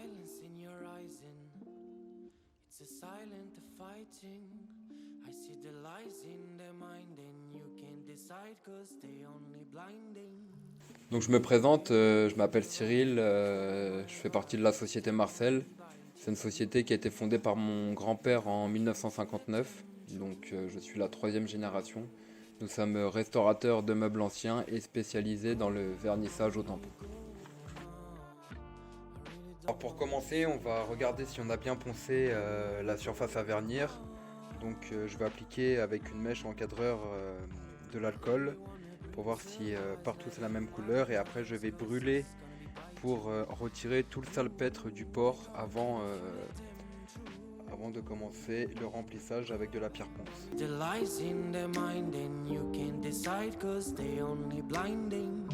silence in your eyes and it's a silent fighting. I see the lies in their mind and you can't decide cause they only blinding. Donc je me présente, je m'appelle Cyril, je fais partie de la société Marcel. C'est une société qui a été fondée par mon grand-père en 1959, donc je suis la troisième génération. Nous sommes restaurateurs de meubles anciens et spécialisés dans le vernissage au tampon. Alors pour commencer, on va regarder si on a bien poncé la surface à vernir. Donc je vais appliquer avec une mèche encadreur de l'alcool pour voir si partout c'est la même couleur, et après je vais brûler pour retirer tout le salpêtre du porc avant de commencer le remplissage avec de la pierre ponce. The lies in their mind and you can't decide cause they only blinding.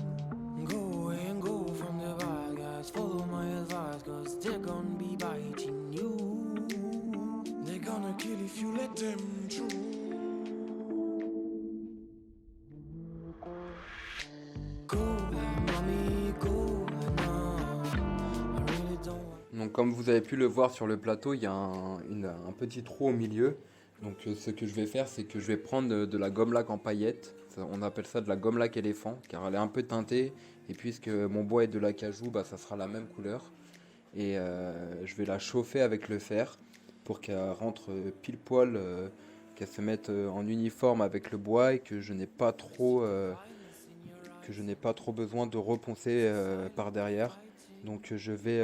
Go away and go from the bad guys, follow my advice cause they're gonna be biting you. They're gonna kill if you let them through. Go, mommy, go now. I really don't want. Donc comme vous avez pu le voir sur le plateau, il y a un petit trou au milieu. Donc ce que je vais faire, c'est que je vais prendre de la gomme laque en paillettes. On appelle ça de la gomme laque éléphant, car elle est un peu teintée. Et puisque mon bois est de l'acajou, ça sera la même couleur. Et je vais la chauffer avec le fer pour qu'elle rentre pile poil, qu'elle se mette en uniforme avec le bois, et que je n'ai pas trop besoin de reponcer par derrière. Donc je vais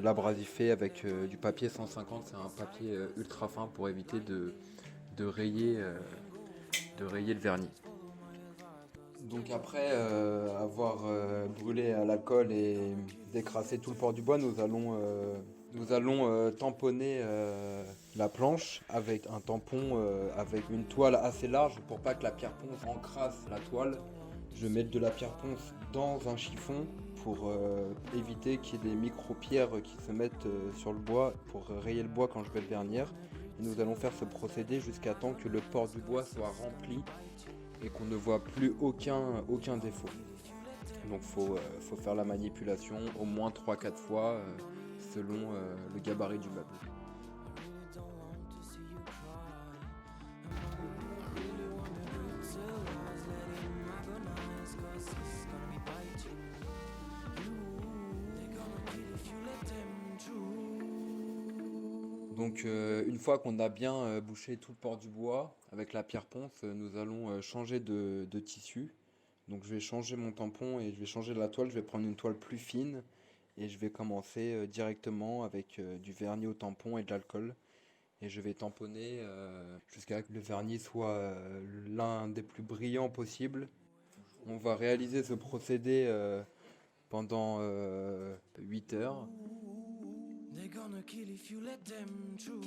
l'abrasifer avec du papier 150, c'est un papier ultra fin pour éviter de rayer le vernis. Donc après avoir brûlé à l'alcool et décrassé tout le port du bois, nous allons tamponner la planche avec un tampon avec une toile assez large pour pas que la pierre ponce encrasse la toile. Je vais mettre de la pierre ponce dans un chiffon pour éviter qu'il y ait des micro-pierres qui se mettent sur le bois pour rayer le bois quand je vais le vernir. Et nous allons faire ce procédé jusqu'à temps que le port du bois soit rempli et qu'on ne voit plus aucun défaut. Donc faut faire la manipulation au moins 3-4 fois selon le gabarit du meuble. Donc une fois qu'on a bien bouché tout le port du bois avec la pierre ponce, nous allons changer de tissu. Donc je vais changer mon tampon et je vais changer la toile, je vais prendre une toile plus fine et je vais commencer directement avec du vernis au tampon et de l'alcool. Et je vais tamponner jusqu'à ce que le vernis soit l'un des plus brillants possible. On va réaliser ce procédé pendant 8 heures. They're gonna kill if you let them through.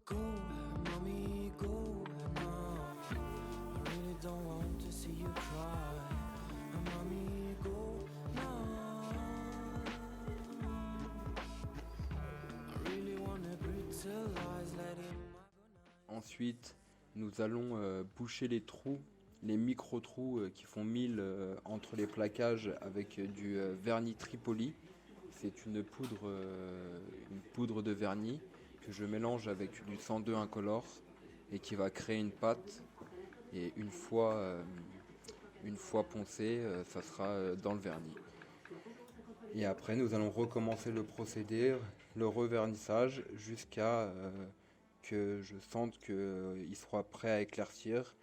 Go, mommy, go now. I really don't want to see you cry. Mommy, go now. I really wanna brutalize, let him. Ensuite, nous allons boucher les trous, les micro-trous qui font 1000 entre les plaquages avec du vernis Tripoli. C'est une poudre de vernis que je mélange avec du 102 incolore et qui va créer une pâte. Et une fois poncé, ça sera dans le vernis. Et après, nous allons recommencer le procédé, le revernissage, jusqu'à que je sente qu'il soit prêt à éclaircir.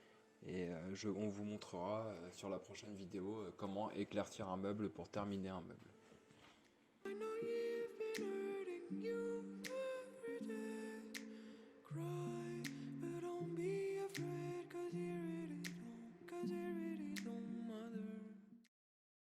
Et on vous montrera sur la prochaine vidéo comment éclaircir un meuble pour terminer un meuble. I know you've been